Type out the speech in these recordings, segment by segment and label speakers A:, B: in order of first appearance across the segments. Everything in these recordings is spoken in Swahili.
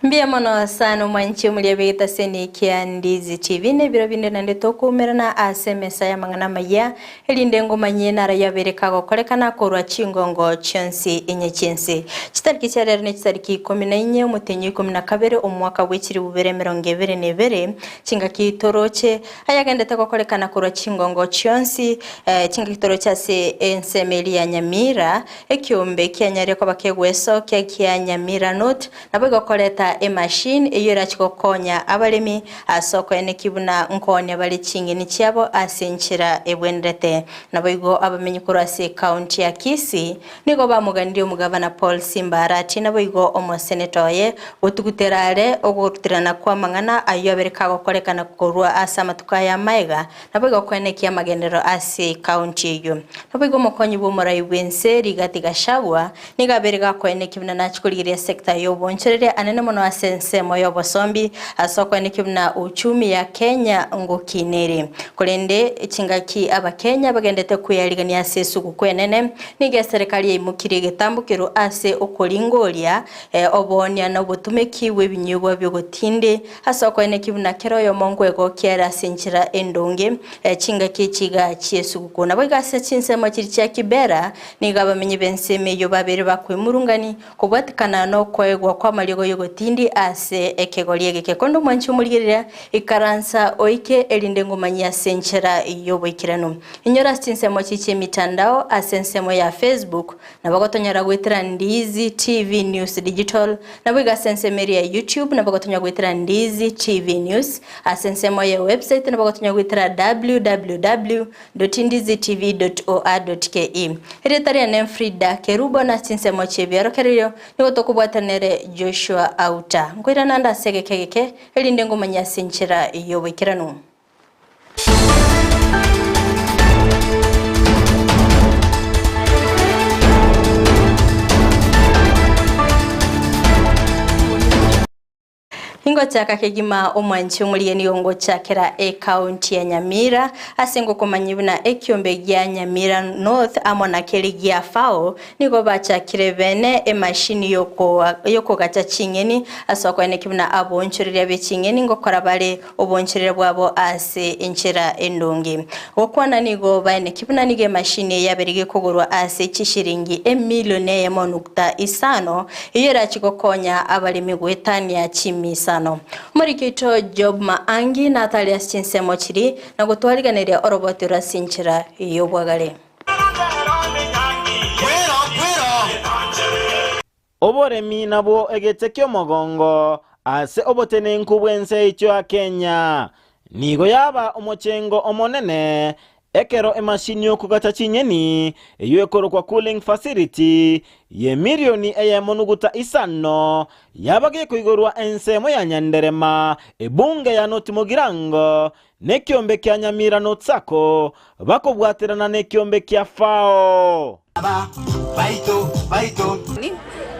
A: Mbia mono sana mwanchi muliyabita seni kia Ndizi TV ne biro binde nande toku merana asemesa ya mangana maya elindengo manye nara ya berekago kolekana korwa chingongo chonsi inye chinsi chitariki cyarere ne chitariki 14 umutenyi 12 umwaka w'ikiri bubere 2022 chinga kitoroche ayagende tako kolekana korwa chingongo chonsi chinga kitorocha se Ensa ya Nyamira ekyombe kyanyare ko bakegweso kya Nyamira not nabwo koleta machine eyera chikokonya abalemi asoko ene kibuna nkonya bali chingini cyabo asenchira ebwendete naboigo abamenyi kurase county ya Kisii nigo bamugandiye umugabana Paul Simbarati naboigo omosenetoye otuguterare ogutirana kwa mangana ayobereka gokorekana korwa asama tukaya maiga naboigo kwene kya magendero ase county yo naboigo mokonyi bomorai wense rigati gashagwa nigaberega kwene kibuna nachikurire sector yo boncherere anene mono asense moyo bosombi asoko ne kibuna uchumi ya Kenya ngokinere kolende chingaki abakenya bagendete kuyaligania sesu kwenene nige serikali imukire getambukiro ase okolingoria obonya no butumeki webinyubwa byo gotinde asoko ne kibuna keroyo mongwego kiera senchira endonge chingaki chiga chiesu kukona bwigase chinsemo kiri cya kibera niga bamenye benseme yo babere bakwemurungani kubwatikana no kwegwa kwa maligo yogotindi ase ekegoliege kekondo mwanchi umulirira ikaransa oike elindengo manya senchera yobwikirano inyora sinsemo chiche mitandao asensemo ya Facebook na bagotonyara gwetera Ndizi TV News Digital na bwiga sensemo ya YouTube na bagotonya gwetera Ndizi TV News asensemo ya website na bagotonya gwetera www.ndizitv.or.ke hereditary name Frida Kerubo na sinsemo chebyaro keryo nigotokubwatanere Joshua Auta ngoira nanda segekeke elindengo manya senchera yobwikirano Ingo chaka kegima omwanchi omuliyeni yongo chakera county ya Nyamira asengo komanyibuna ekyombe gya Nyamira North amona keligia fao nigo bachakire bene machine yoko gacha chingeni asoko ene kibuna abonchirira bechingeni ngo korabale obonchirira bwabo ase enchera endonge okwana nigo bane kibuna nige machine yaberige kogorwa ase chishiringi emilione Eyemo nukta isano iyera chikokonya abalimi gwetania chimisa Morikito Job Maangi Natalia Chinsemo chiri na gutwariganira orobotira sinchira yobwagale
B: Oboremi nabo egetekyo mogongo ase obotene nkubwense icho ya Kenya nigo yaba omochengo omonene ekero emashini yo kugata chinyeni eyo ekoro kwa cooling facility ye milioni Eyemo nuguta isano yabage kuigorwa ensemo ya nyanderema ebunge ya notimogirango nekyombe kya Nyamira notsako bakobwaterana nekyombe kya fao
C: baito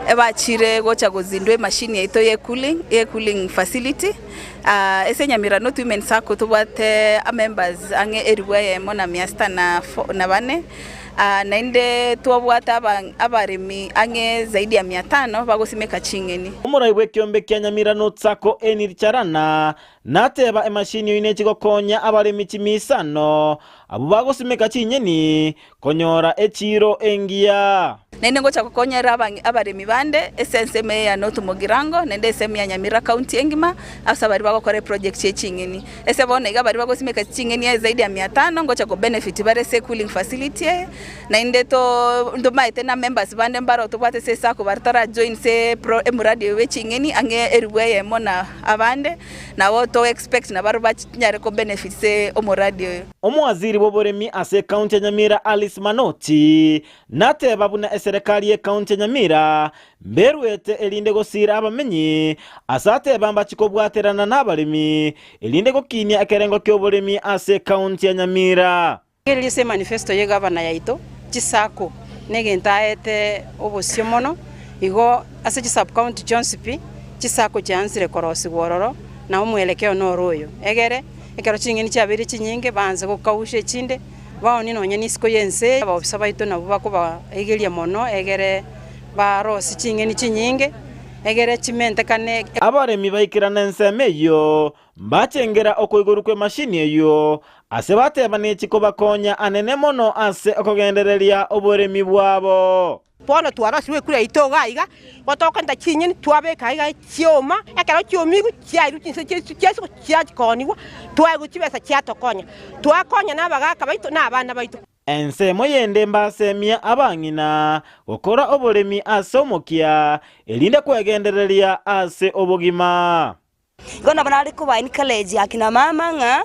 C: ebachire gocha gozindwe machine yaito ye cooling facility ese Nyamira not women sako tubate members ange eriwe Eyemo na miasta na bane nainde tuwabwata abaremi ange zaidi ya 500 bagosimeka chingeni
B: umurai wekyombe kya Nyamira notsako eniricharana nateba emashini ine chikokonya abaremi chimisano abo bagosimeka chinyeni konyora echiro engia
C: nende ngocha kokonyera abaremi bande esenseme ya notumugirango nende seme ya Nyamira County engima asabari bagokore project chingeni ese bone ga bari bagosimeka chingeni zaidi ya 500 ngocha ko benefit bare se cooling facility na inde to ndomaite na members bande mbaro to bate se sako bartara join se pro emuradi we chingeni ange eriwe Eyemo na abande na wo to expect na baro banyare ko benefit se omuradi
B: omwaziri boboremi ase county ya Nyamira Alice Manoti nateba buna serikali ye county ya Nyamira mberuete elinde gosira abamenyi asate bamba chikobwaterana nabalemi elinde gokinya akerengo kyoboremi ase county ya Nyamira
D: Kelise manifesto ye governor yaito chisako negentaete obosio mono igo ase sub county Johnsipi chisako chansire korosi gororo na omwelekeo noroyo egere ekero chingeni chabiri chinyinge banze gokaushe chinde baoni nonye nisiko yense ababisa baito nabo bakoba egeria mono egere barosi chingeni chinyinge egere chimente kane
B: abaremi baikirana enseme eyo mbachengera okoiguru kwe mashini eyo ase batebana ekiko bakonya anene mono ase okogendereria oboremi bwabo.
E: Bono twarasiwe kure itoga iga gotoka ndakinyeni twabeka iga chioma ekero chiomigu chiairu chinse chesu chiakoniwa twagukibesa chiatokonya twakonya nabagaka baito nabana baito.
B: Ensemo yende mbasemia abangina gukora oboremi ase omokia elinde kwegendereria ase obogima.
F: Gona banari kubaini college akina mama nga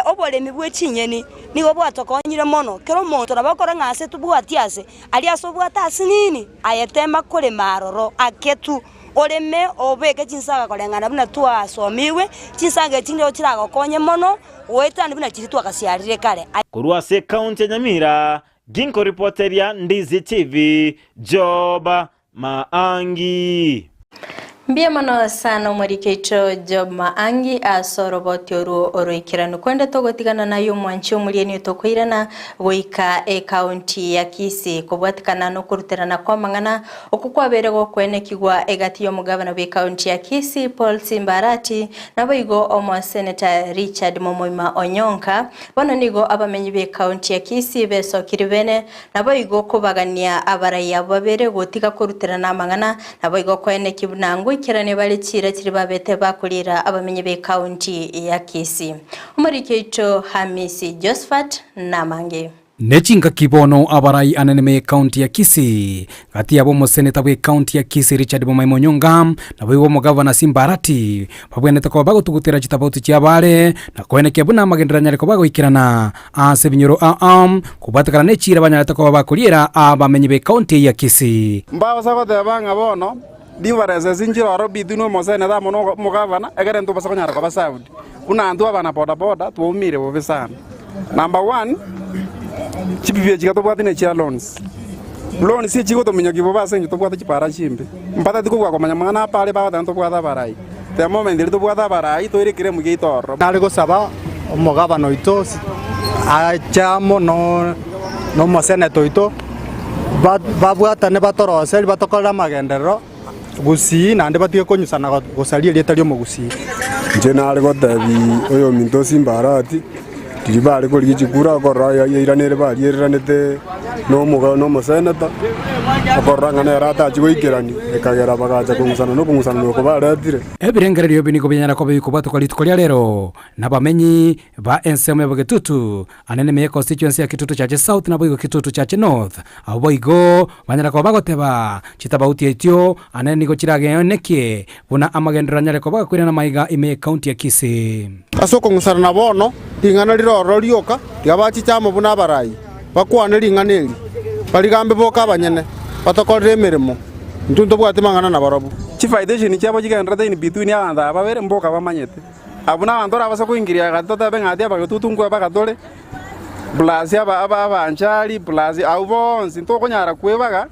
F: oboremi bwe chinyeni nigo bwatokonyire mono kero muntu nabakora ngase tubwatiase ali asobwata asinini ayetema kore maroro aketu oreme obeke chinsaga kolengana buna twasomiwe chinsaga chinde ochiraga konye mono wetani buna chiri twakasiarire kare
B: kurwa se county Nyamira ginko reporteria Ndizi TV Job Maangi.
A: Mbia mano sana mwarikecho Job Maangi asoroboti oroikiranu kwenda togotigana na yo mwanchi omulieni tokwirana goika county ya Kisii kubwatikana no kuruterana kwa mangana okukwaberego kwenekigwa egati yo mugabana be county ya Kisii Paul Simbarati naboigo omo senator Richard Momoima Onyonka bono nigo abamenyi be county ya Kisii besokiribene naboigo kubagania abaraya babere gotika kuruterana mangana naboigo kwenekibunangu kirane bali chira chiri babete bakulira abamenye be county ya Kisii. Umurikecho Hamisi Josephat Namange.
G: Nechinga kibono abarai anene county ya Kisii gati abo mo senator we county ya Kisii Richard Momoima Onyonka na we wo governor Simbarati babwenete ko bago tugutera chitabauti cyabare na kweneke buna magenderanya ko bago ikirana ase binyoro kubatakana necira banyarata ko bakulira abamenye be county ya Kisii
H: mbaba sagote banga bono divareze zinjiro arobi duno mosene da mono mugavana egere ntu basakonyara ko basaudi kuna antu abana boda boda tuumire bo besana. Number 1 chipivye chigato bwatine chia loans si chigo to minyogi bo basenyo to bwata chipara chimbe mpata dikugwa ko manyamana pale ba tanto bwata barai the moment ndiri to bwata barai to ire kire mugitoro
I: nali go saba omugavana oito achamo no mosene toito babwata ne batorose batokora magendero Gusii nande batige konyusana gosalia lieta lyo Gusii
H: nje nali gotabi oyo minto Simbarati tilibale ko ligikura ko raya iranere ba yeranete no mosenata akoranga na rata chigoikerani ekagera bagacha kungusana no ko baratire
G: ebirengerero biniko binyana ko biko batokolitu kolya lero nabamenyi ba Ensa mu Bugetutu anene me constituency ya Kitutu cha South na boigo Kitutu cha North abo igo banyana ko bagoteba chitabauti etyo anene niko chirage nekie buna amagenderanya ko bagakwira na maiga ime county ya Kisii
I: asoko ngusana na bono ingana liro lyoka yabachi chamo buna barai bakwane linganeli baligambe boka banyene batokorere mirimo ntunto bwatimangana na barobu
H: chifaidation cyabo kigendera in between abanda babere mboka bamanyete abuna abandora basa kuingiria gatota bengati abagututungwa bagatore plus abanchali plus awons into konyara kwebaga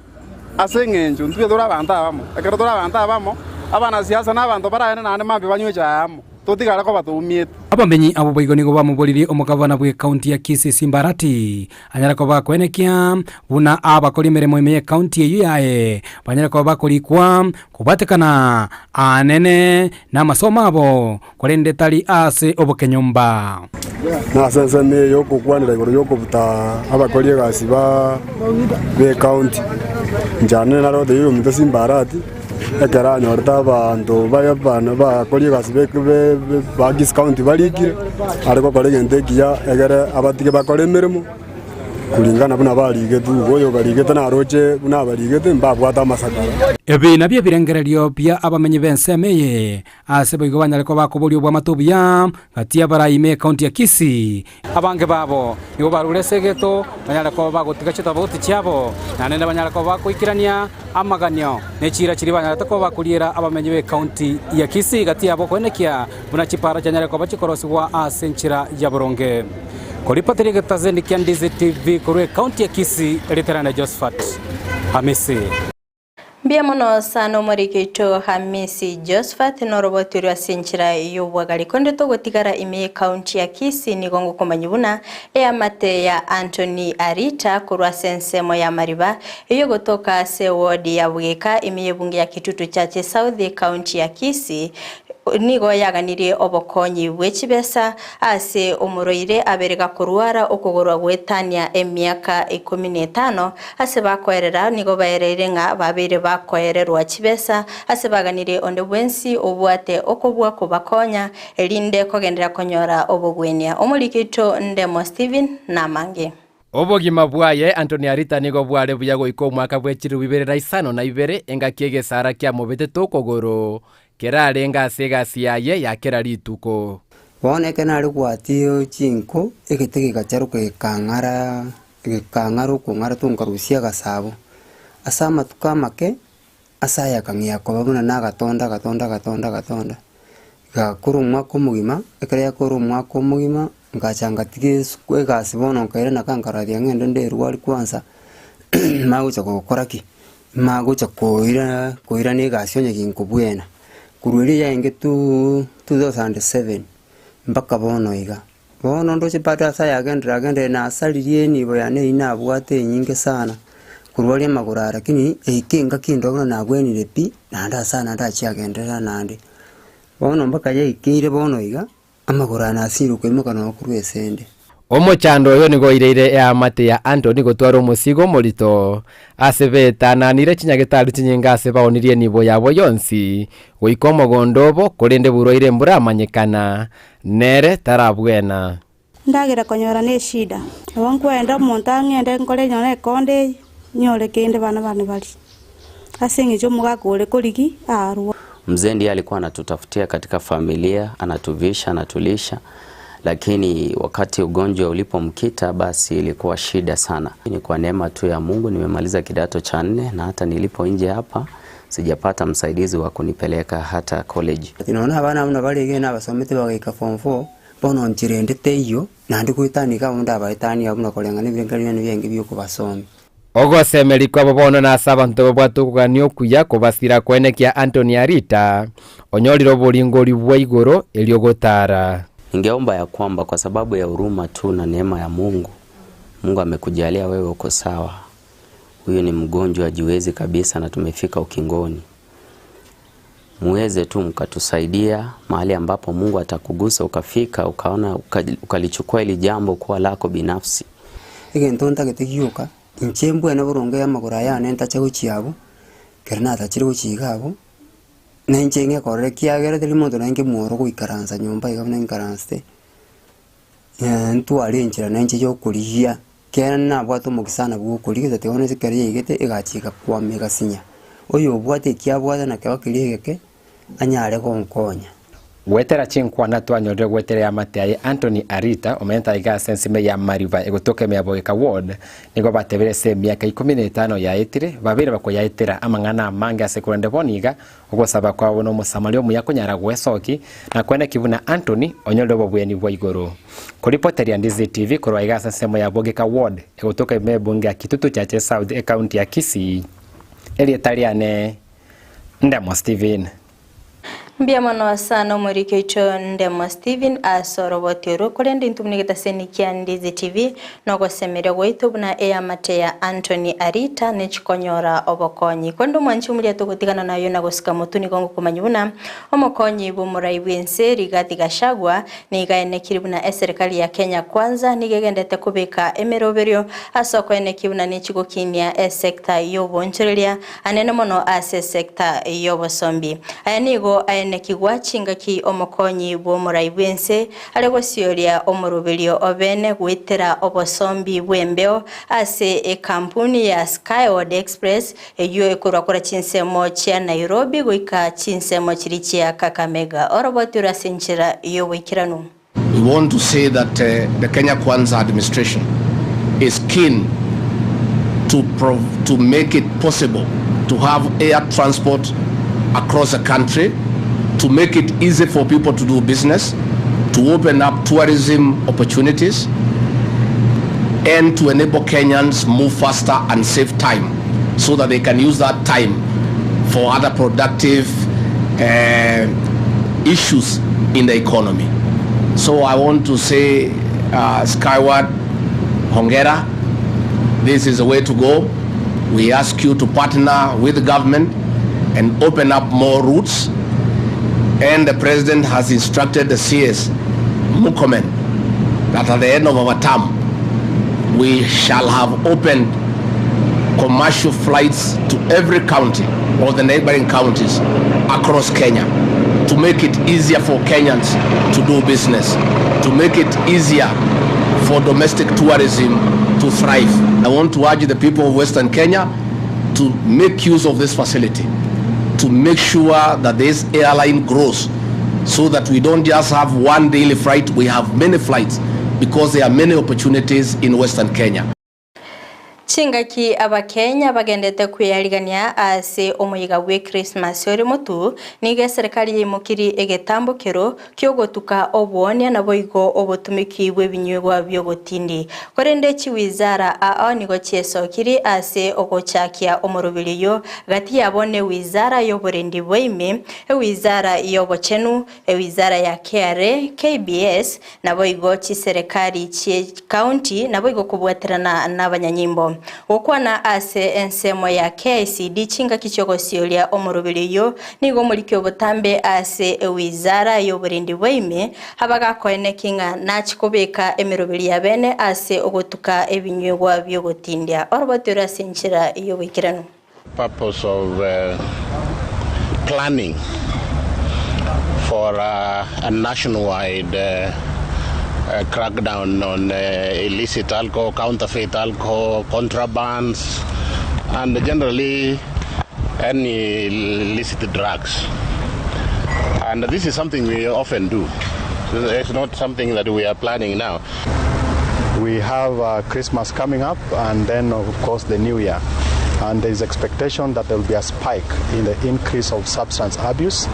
H: asengenjo ntwe dora abanda abamo ekero dora abanda abamo abana siasa n'abantu barayene nane mambe banywecha amo totigara ko batumiete
G: abamenyi abo boigo nigo bamuboliri omugavana bwe county ya Kisii Simbarati anyara ko bakwenekia buna abakoli meremo ime county eyo yae banyara ko bakolikwa kubatekana anene na masoma abo kolende tali ase obokenyomba
H: na sense ne yoko kwanira igoro yoko buta abakoli gasiba be county njane na rode yo mito Simbarati ekera nyorta abantu bayabana bakoli gasibe ba Gusii county baligire ariko kolegende kiya egere abatige bakole mirimo kulingana buna balige tu boyo balige na roche buna balige mbabwata masakara
G: ebi nabye birengerero bya abamenyi bensemeye ase boigo banyare ko bakoboli obwa matubya gati abaraime county ya Kisii abange babo nibo barulesegeto banyare ko bagotika chitabauti cyabo nanene banyare ko bakoikirania amaganyo nechira chiri banyare ko bakuliera abamenyi be county ya Kisii gati abo kwenekia buna chipara cyanyare ko bachikoroswa ase nchira ya Boronge Kolipatiri Getazeni Ndizi TV kure county ya Kisii literana Josephat Hamisi
A: Mbia mono sano morikito Hamisi Josephat norobotiri asinchira yobwagari konde to gotigara ime county ya Kisii nigongo komanyibuna Eyamate ya Anthony Arita kurwa sensemo ya mariba iyo gotoka se ward ya Bugeka ime bunge ya Kitutu chache South county ya Kisii nigo yaganirie obokonyi bw'ekibesa ase omuroire aberega kurwara okugorwa gwetania emyaka 15 ase bakoerera nigo baerere nga babere bakoererwa kibesa ase baganire onde bwensi obwate okobwa kubakonya elinde kogendera konyora obogwenia omulikito Ndemo Steven namange
J: obogima bwaye Anthony Arita nigo bware buyago iko mwaka bw'ekiru 2022 engakege sara kya mobete tokogoro kerarenga segasi yaye yakera rituko
K: boneke nari gwatio chinko egitege gacharuke kangaro kungara tungarusia gasabo asama tukamake asaya kangia ko babuna na gatonda gakuru mwako mugima ekere yakuru mwako mugima ngachanga tigis kwegasi bono kaira nakangaradia ngende nderwari kwanza magucha gokoraki magucha koira ni gasonye kinkubwena kurweli ya inge 2007 mpaka bono iga bono ndo chipata saya agende na asalirie nibo yane inabwate nyinge sana kurweli magurara lakini ikinga kindogo na gwenire pi nanda sana ndachiagendera nandi bono mpaka ye ikire bono iga amagurana asiru kwimuka no kurwesende
J: omochando yo nigo ireire Eyamate ya Anthony gotwara omusigo morito asebeta nanire chinyagetaru chinyinga asebaonirie nibo yabo yonsi goikomo gondobo korende buroire mbura amanyekana nere tarabwena
L: ndagira konyora ne shida wankwenda omuntu angende nkole nyone konde nyore kende bana bali asingi jo mugakole koligi arwa.
M: Mzee ndiye alikuwa anatutafutia katika familia, anatuvisha, anatulisha, lakini wakati ugonjwa ulipomkita basi ilikuwa shida sana. Ni kwa neema tu ya Mungu nimemaliza kidato cha 4 na hata nilipo nje hapa sijapata msaidizi wa kunipeleka hata college.
K: Tinaona abana muna bali gena basomete bagika form 4 bono nchirendete iyo nandi kuitani ka unda baitani abuna kolengana birengalina nibyengi byo kubasoma.
J: Ogo semeli kwa bobono na sabanto bwatu kuganio kuya kubasira kwenekia Anthony Arita onyoliro bolingori bwa igoro eliogotara.
M: Ningeomba ya kwamba kwa sababu ya huruma tu na neema ya Mungu, Mungu amekujalia wewe uko sawa. Huyu ni mgonjwa hajiwezi kabisa na tumefika ukingoni. Muweze tu mkatusaidia mahali ambapo Mungu atakugusa ukafika ukaona ukalichukua ili jambo kuwa lako binafsi.
K: Igentonta getegiyuka inchembwe na burongo ya magura ya nenta cyo cyabo kernata kiri cyigabo nenchenge korre kiagere deli mondo nange muoro kuikaranza nyumba igabona inkaranste ntu alenchira nenche yo kuriya kena bwato mukisana bwo kuriga tetone sikariye igete igachika kwa mega sinya oyo bwate kiabwata na kwa kirigeke anyare konkonya
J: wetera chinkwa na twanyore wetera Eyamate ya Anthony Arita omenta iga sensime ya mariva egotoke Bugeka ward nigo batebere se miaka 15 ya etire babire bako ya etera amangana manga sekurende boniga ogosaba kwa wono musamalio muyakunyara gwesoki na kwenda kibuna Anthony onyoldo bobweni bwa igoro kuripoteria Ndizi TV korwa iga sensime ya Bugeka ward egotoke bunge ya Kitutu chache South county ya Kisii elietariane Ndemo Steven.
A: Mbia mono sana omurikito Ndemo Steven asorobotero korende intumnigita senikia Ndizi TV nogo semere goito buna Eyamate ya Anthony Arita nechikonyora obokonyi kondo mwanchi mulia togotigana nayo nagosika mutuni gongo kumanyibuna omokonyi bumurai bwense Rigathi Gachagua nigaenekiri buna serikali ya Kenya kwanza nigegendete kubika emeroberio asoko enekibuna nichigo kinia sector yobonchereria anene mono ase sector yobosombi ayanigo nekigwa chingaki omokonyi bw'omurai bwense alego sioria omurubirio obene gwitera obosombi bwembeo ase kampuni ya Skyward Express eyo ekurwa chinsemo cha Nairobi goika chinsemo chirichi ya Kakamega orobotura sinchira iyo wikiranu.
N: We want to say that the Kenya Kwanza administration is keen to make it possible to have air transport across the country, to make it easy for people to do business, to open up tourism opportunities, and to enable Kenyans move faster and save time so that they can use that time for other productive issues in the economy. So I want to say, Skyward, Hongera, this is the way to go. We ask you to partner with the government and open up more routes. And the president has instructed the CS, Mukomen, that at the end of our term, we shall have opened commercial flights to every county or the neighboring counties across Kenya to make it easier for Kenyans to do business, to make it easier for domestic tourism to thrive. I want to urge the people of Western Kenya to make use of this facility, to make sure that this airline grows so that we don't just have one daily flight, we have many flights because there are many opportunities in Western Kenya.
A: Chingaki abakenya bagendete kwiyarigania ase omuyiga we Christmas ori mutu nige serikali yimukiri egetambukiro kyogotuka obwonia nabo igo obutumiki bw'ebinyobwa byogotindi korende chiwizara nigo chiesokiri ase ogochakia omurubiriyo gati yabone wizara y'oburendi bw'ime wizara y'obochenu wizara ya KRA KBS nabo igo chi serikali chi county nabo igo kubwaterana n'abanyanyimbo okwana ase ensemo ya KCD chinga kichogosyolia omurubiriyo nigo mulikyo obutambe ase wizara y'oburendi bw'ime habagakoene kinga nachikobeka emirubiri ya bene ase ogotuka ebinyobwa byogotindya orobotera sinchira iyo wikirano.
O: Purpose of planning for a nationwide crackdown on illicit alcohol, counterfeit alcohol, contrabands, and generally any illicit drugs. And this is something we often do. It's not something that we are planning now.
I: We have Christmas coming up, and then of course the New Year. And there is expectation that there will be a spike in the increase of substance abuse,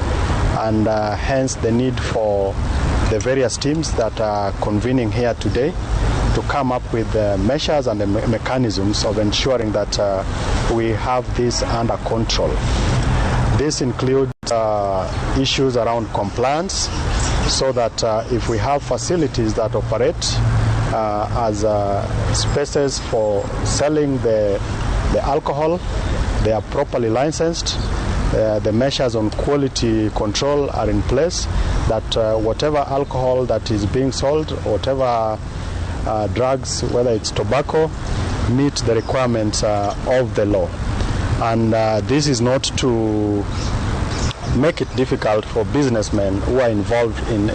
I: and hence the need for the various teams that are convening here today to come up with measures and the mechanisms of ensuring that we have this under control. This includes issues around compliance, so that if we have facilities that operate as spaces for selling the alcohol, they are properly licensed. The measures on quality control are in place, that whatever alcohol that is being sold, whatever drugs, whether it's tobacco, meet the requirements of the law. And this is not to make it difficult for businessmen who are involved in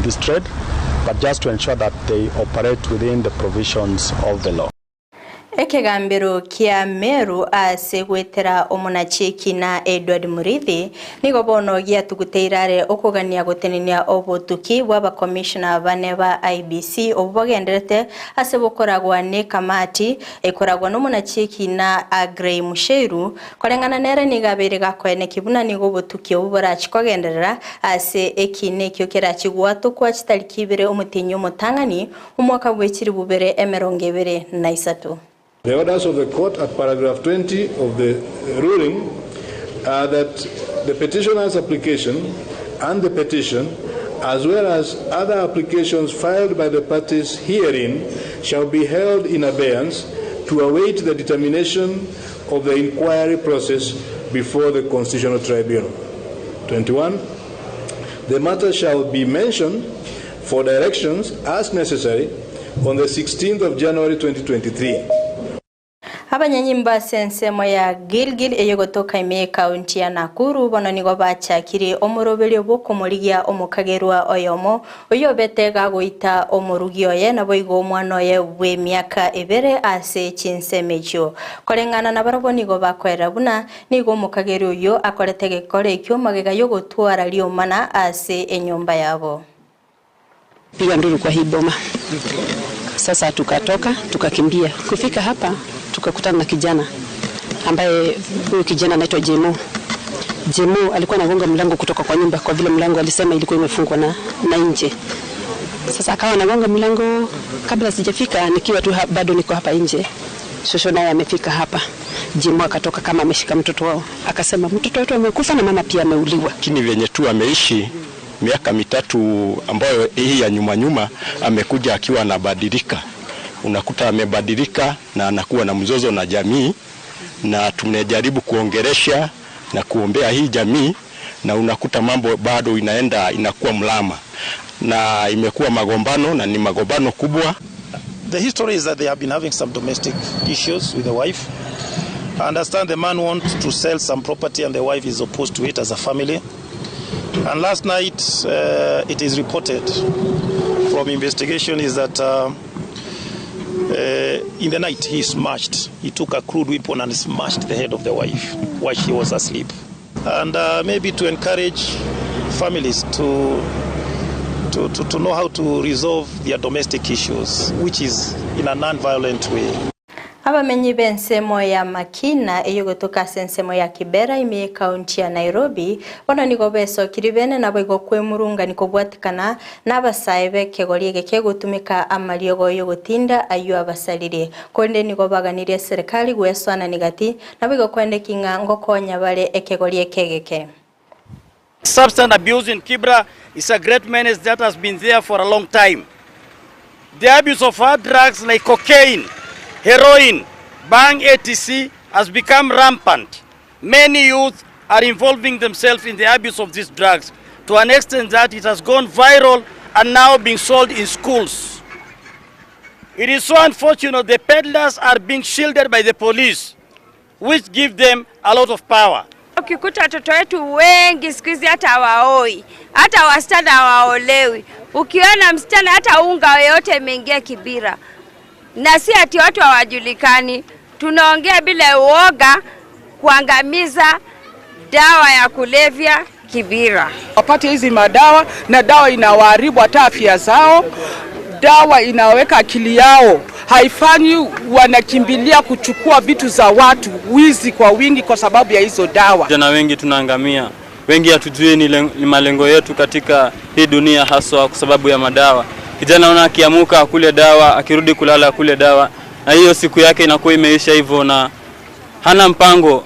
I: this trade, but just to ensure that they operate within the provisions of the law.
A: Ekegambiro kia meru ase gwetera omunacheki na Edward Murithi nigo bono gia tuguteirare okogania gotenenia obotuki bwa commissioner bane ba IBC obugenderete ase bokoragwa ne kamati ekoragwa no munacheki na Agrey Musheru korengana nere nigabere gakwene kibuna nigo botuki obora chikogenderera ase ekine kyo kerachigwato kwa chitarikibere omutinyo mutangani umwaka bwekiri bubere emerongevere na isatu.
P: The orders of the court at paragraph 20 of the ruling are that the petitioner's application and the petition, as well as other applications filed by the parties herein, shall be held in abeyance to await the determination of the inquiry process before the Constitutional Tribunal. 21. The matter shall be mentioned for directions as necessary on the 16th of January 2023.
A: Abanyanyimba sensemo ya Gilgil eyogotoka ime county ya Nakuru bono nigo bachakiri omurobeli obokomurigia omukagerwa Eyemo oyobetega goita omurugio ye nabo igo omwana ye we miaka ebere ase chinsemejo korengana na barabo nigo bakwera buna nigo omukagero yo akoretege kore kyo magega yogotwara lio mana ase enyumba yabo
Q: piga nduru kwa hiboma. Sasa tukatoka tukakimbia kufika hapa tukakutana na kijana ambaye huyo kijana anaitwa Eyemo. Eyemo alikuwa anagonga mlango kutoka kwa nyumba kwa vile mlango alisema ilikuwa imefungwa na nje. Sasa akawa anagonga mlango kabla sijafika nikiwa tu bado niko hapa nje. Shosho naye amefika hapa. Jemo akatoka kama ameshika mtoto wao, akasema mtoto wetu amekufa na mama pia ameuliwa.
R: Lakini venye tu ameishi miaka mitatu ambayo hii ya nyuma amekuja akiwa anabadilika. Unakuta amebadilika na anakuwa na mzozo na jamii, na tumejaribu kuongeresha na kuombea hii jamii, na unakuta mambo bado inakuwa mlama na imekuwa magombano na ni magombano kubwa.
S: The history is that they have been having some domestic issues with the wife. I understand the man wants to sell some property and the wife is opposed to it as a family. And last night it is reported from investigation is that in the night he took a crude weapon and smashed the head of the wife while she was asleep. And maybe to encourage families to know how to resolve their domestic issues, which is in a non-violent way.
A: Abamenyi b'ensemo ya Makina eyo gotoka sensemo ya Kibera imi kaunti ya Nairobi bona nigo besokiri bene nabo igokwemurunga nikobwatikana n'abasaye kegoriye kegutumika amaliogo yo gutinda ayo abasalire konde nigo baganire serikali gweswana nigati nabo igokwende kinga ngokonya bale ekegoriye kegeke.
T: Substance abuse in Kibra is a great menace that has been there for a long time. The abuse of hard drugs like cocaine, heroin, bang, etc. has become rampant. Many youth are involving themselves in the abuse of these drugs to an extent that it has gone viral and now being sold in schools. It is so unfortunate the peddlers are being shielded by the police, which give them a lot of power.
U: Ukikuta watoto wetu wengi siku hizi hata hawaoi, hata wasichana hawaolewi. Ukiona msichana hata unga yote imeingia Kibira. Na si ati watu hawajulikani, tunaongea bila uoga kuangamiza dawa ya kulevya Kibira.
V: Wapate hizi madawa na dawa inawaharibu hata afya zao, dawa inaweka akili yao, haifanyi wanakimbilia kuchukua vitu za watu, wizi kwa wingi kwa sababu ya hizo dawa.
W: Vijana wengi tunaangamia, wengi hatujui ni malengo yetu katika hii dunia haswa kwa sababu ya madawa. Kijana ona akiamuka kule dawa, akirudi kulala kule dawa, na hiyo siku yake inakuwa imeisha hivyo na hana mpango.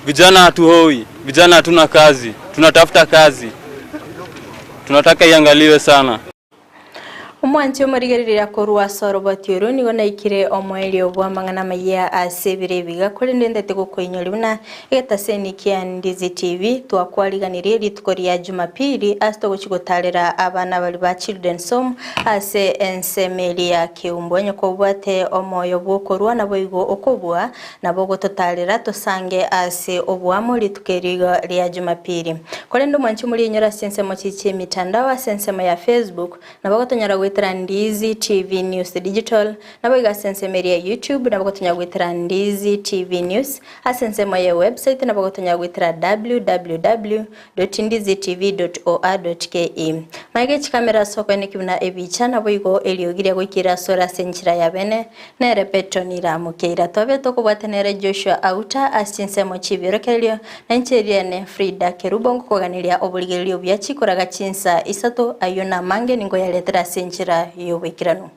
W: Vijana hatuhoi, vijana hatuna kazi, tunatafuta kazi. Tunataka iangaliwe sana.
A: Umwanzi omarigarira korwa sorobotiro nigo naikire omweli obwa mangana maya asebire biga kuri ndendete gukoinyolibuna egetaseni kia Ndizi TV twakwariganire rituko ya Jumapili asto guchigotarera abana bali ba Children's Home ase ensemeli ya Kiumbonye ko bwate omoyo bwokorwa nabo igo okobwa nabo gototarera tosange ase obwamo ritukeriga ya Jumapili kuri ndo mwanchi muri nyora sensemo chichi mitandao sensemo ya Facebook nabo gotonyara Ndizi TV News Digital nabo igasensemeri ya YouTube nabo gotonya gwitira Ndizi TV News asensemo ya website nabo gotonya gwitira www.ndizitv.or.ke maige chikamera soko ne kibuna ebicha nabo igo eliogire gwikira sora senchira ya bene na repetonira mukeira tobe tokubwatenere Joshua Auta asensemo chibirokelio na ncheriene Frida Kerubongo koganiria obuligelio bya chikoraga chinsa isato ayona mange ningo ya letera senchira yo wikirano.